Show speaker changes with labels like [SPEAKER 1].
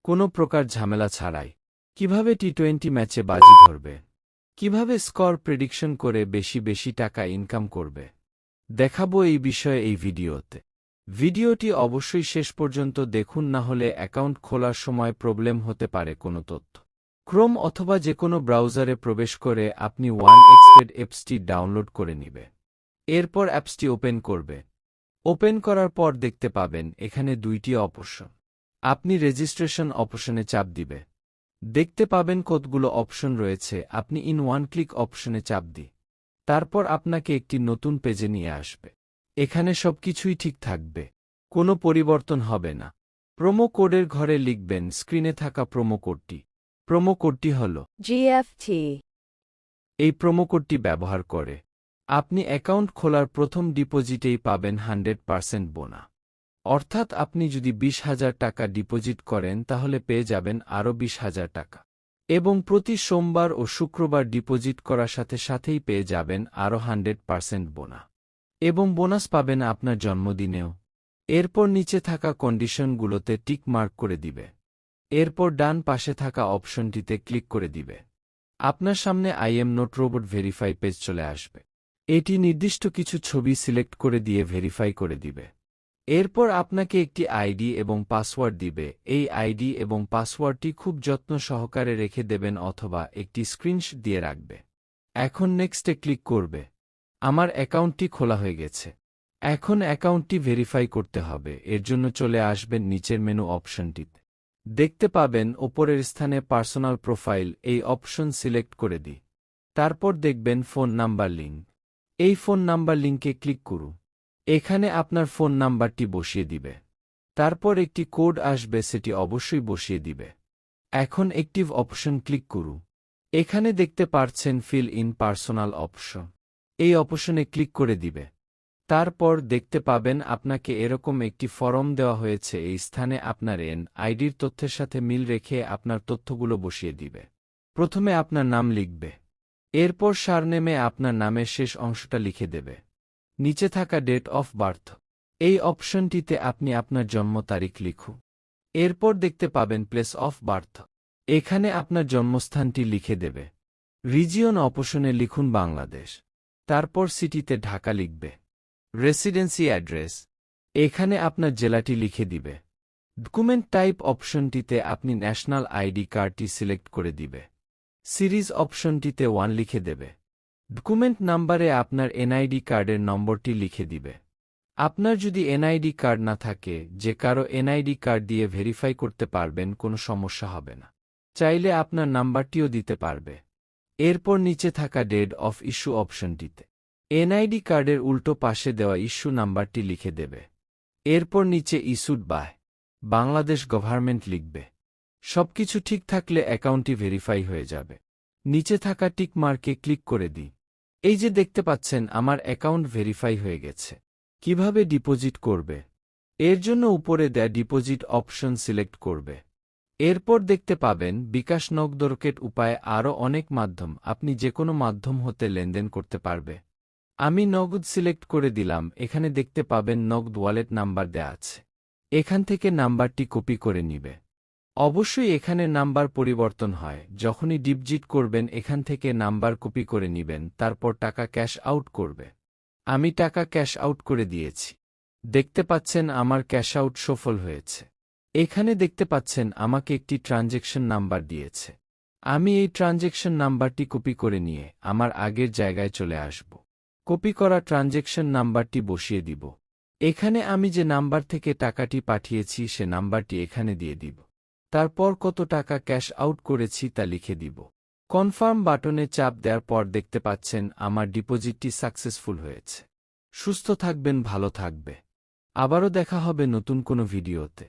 [SPEAKER 1] কোনো প্রকার ঝামেলা ছাড়াই। কিভাবে টি-20 ম্যাচে বাজি ধরবে, কিভাবে স্কোর প্রেডিকশন করে বেশি বেশি টাকা ইনকাম করবে, দেখাবো এই বিষয়ে এই ভিডিওতে। ভিডিওটি অবশ্যই শেষ পর্যন্ত দেখুন, না হলে অ্যাকাউন্ট খোলার সময় প্রবলেম হতে পারে কোনো তথ্য। ক্রোম অথবা যে কোনো ব্রাউজারে প্রবেশ করে আপনি OneXBet অ্যাপসটি ডাউনলোড করে নিবে। এরপর অ্যাপসটি ওপেন করবে। ওপেন করার পর দেখতে পাবেন এখানে দুইটি অপশন। আপনি রেজিস্ট্রেশন অপশনে চাপ দিবে। দেখতে পাবেন কতগুলো অপশন রয়েছে, আপনি ইন ওয়ান ক্লিক অপশনে চাপ দি। তারপর আপনাকে একটি নতুন পেজে নিয়ে আসবে। এখানে সবকিছুই ঠিক থাকবে, কোনো পরিবর্তন হবে না। প্রোমো কোডের ঘরে লিখবেন স্ক্রিনে থাকা প্রোমো কোডটি। প্রোমো কোডটি হল
[SPEAKER 2] GFT.
[SPEAKER 1] এই প্রোমো কোডটি ব্যবহার করে আপনি অ্যাকাউন্ট খোলার প্রথম ডিপোজিটেই পাবেন 100% বোনা। অর্থাৎ আপনি যদি 20,000 টাকা ডিপোজিট করেন তাহলে পেয়ে যাবেন আরও 20,000 টাকা, এবং প্রতি সোমবার ও শুক্রবার ডিপোজিট করার সাথে সাথেই পেয়ে যাবেন আরও 100% বোনা, এবং বোনাস পাবেন আপনার জন্মদিনেও। এরপর নিচে থাকা কন্ডিশনগুলোতে টিক মার্ক করে দিবে। এরপর ডান পাশে থাকা অপশনটিতে ক্লিক করে দিবে। আপনার সামনে I am not robot verify page চলে আসবে। এটি নির্দিষ্ট কিছু ছবি সিলেক্ট করে দিয়ে ভেরিফাই করে দিবে। এরপর আপনাকে একটি আইডি এবং পাসওয়ার্ড দিবে। এই আইডি এবং পাসওয়ার্ডটি খুব যত্ন সহকারে রেখে দেবেন অথবা একটি স্ক্রিনশট দিয়ে রাখবে। এখন নেক্সটে ক্লিক করবে। আমার অ্যাকাউন্টটি খোলা হয়ে গেছে। এখন অ্যাকাউন্টটি ভেরিফাই করতে হবে। এর জন্য চলে আসবেন নিচের মেনু অপশনটিতে। দেখতে পাবেন ওপরের স্থানে পার্সোনাল প্রোফাইল, এই অপশন সিলেক্ট করে দিই। তারপর দেখবেন ফোন নাম্বার লিঙ্ক। এই ফোন নাম্বার লিঙ্কে ক্লিক করুন। এখানে আপনার ফোন নাম্বারটি বসিয়ে দিবে। তারপর একটি কোড আসবে, সেটি অবশ্যই বসিয়ে দিবে। এখন অ্যাক্টিভ অপশন ক্লিক করুন। এখানে দেখতে পারছেন ফিল ইন পার্সোনাল অপশন, এই অপশনে ক্লিক করে দিবে। তারপর দেখতে পাবেন আপনাকে এরকম একটি ফর্ম দেওয়া হয়েছে। এই স্থানে আপনার আইডির তথ্যের সাথে মিল রেখে আপনার তথ্যগুলো বসিয়ে দিবে। প্রথমে আপনার নাম লিখবে। এরপর সারনেমে আপনার নামের শেষ অংশটা লিখে দেবে। নিচে থাকা ডেট অফ বার্থ, এই অপশনটিতে আপনি আপনার জন্ম তারিখ লিখুন। এরপর দেখতে পাবেন প্লেস অফ বার্থ, এখানে আপনার জন্মস্থানটি লিখে দেবে। রিজিয়ন অপশনে লিখুন বাংলাদেশ। তারপর সিটিতে ঢাকা লিখবে। রেসিডেন্সি অ্যাড্রেস, এখানে আপনার জেলাটি লিখে দিবে। ডকুমেন্ট টাইপ অপশনটিতে আপনি ন্যাশনাল আইডি কার্ডটি সিলেক্ট করে দিবে। সিরিজ অপশনটিতে 1 লিখে দেবে। ডকুমেন্ট নাম্বারে আপনার এনআইডি কার্ডের নম্বরটি লিখে দিবে। আপনার যদি এনআইডি কার্ড না থাকে, যে কারো এনআইডি কার্ড দিয়ে ভেরিফাই করতে পারবেন, কোনো সমস্যা হবে না। চাইলে আপনার নাম্বারটিও দিতে পারবে। এরপর নিচে থাকা ডেট অফ ইস্যু অপশনটিতে এনআইডি কার্ডের উল্টো পাশে দেওয়া ইস্যু নাম্বারটি লিখে দেবে। এরপর নিচে ইস্যুড বাই বাংলাদেশ গভর্নমেন্ট লিখবে। সবকিছু ঠিক থাকলে অ্যাকাউন্টটি ভেরিফাই হয়ে যাবে। নিচে থাকা টিক মার্কে ক্লিক করে দিই। এই যে দেখতে পাচ্ছেন আমার অ্যাকাউন্ট ভেরিফাই হয়ে গেছে। কিভাবে ডিপোজিট করবে, এর জন্য উপরে দেয়া ডিপোজিট অপশন সিলেক্ট করবে। এরপর দেখতে পাবেন বিকাশ, নগদ, রকেট উপায়ে আরও অনেক মাধ্যম, আপনি যে কোনো মাধ্যম হতে লেনদেন করতে পারবে। আমি নগদ সিলেক্ট করে দিলাম। এখানে দেখতে পাবেন নগদ ওয়ালেট নাম্বার দেয়া আছে। এখান থেকে নাম্বারটি কপি করে নিবে। অবশ্যই এখানে নাম্বার পরিবর্তন হয়। যখনই ডিপোজিট করবেন এখান থেকে নাম্বার কপি করে নিবেন, তারপর টাকা ক্যাশ আউট করবে। আমি টাকা ক্যাশ আউট করে দিয়েছি। দেখতে পাচ্ছেন আমার ক্যাশ আউট সফল হয়েছে। এখানে দেখতে পাচ্ছেন আমাকে একটি ট্রানজ্যাকশন নাম্বার দিয়েছে। আমি এই ট্রানজ্যাকশন নাম্বারটি কপি করে নিয়ে আমার আগের জায়গায় চলে আসব। কপি করা ট্রানজ্যাকশন নাম্বারটি বসিয়ে দিব। এখানে আমি যে নাম্বার থেকে টাকাটি পাঠিয়েছি সে নাম্বারটি এখানে দিয়ে দিব। তারপর কত টাকা ক্যাশ আউট করেছি তা লিখে দিব। কনফার্ম বাটনে চাপ দেওয়ার পর দেখতে পাচ্ছেন আমার ডিপোজিটটি সাকসেসফুল হয়েছে। সুস্থ থাকবেন, ভালো থাকবে। আবারও দেখা হবে নতুন কোনো ভিডিওতে।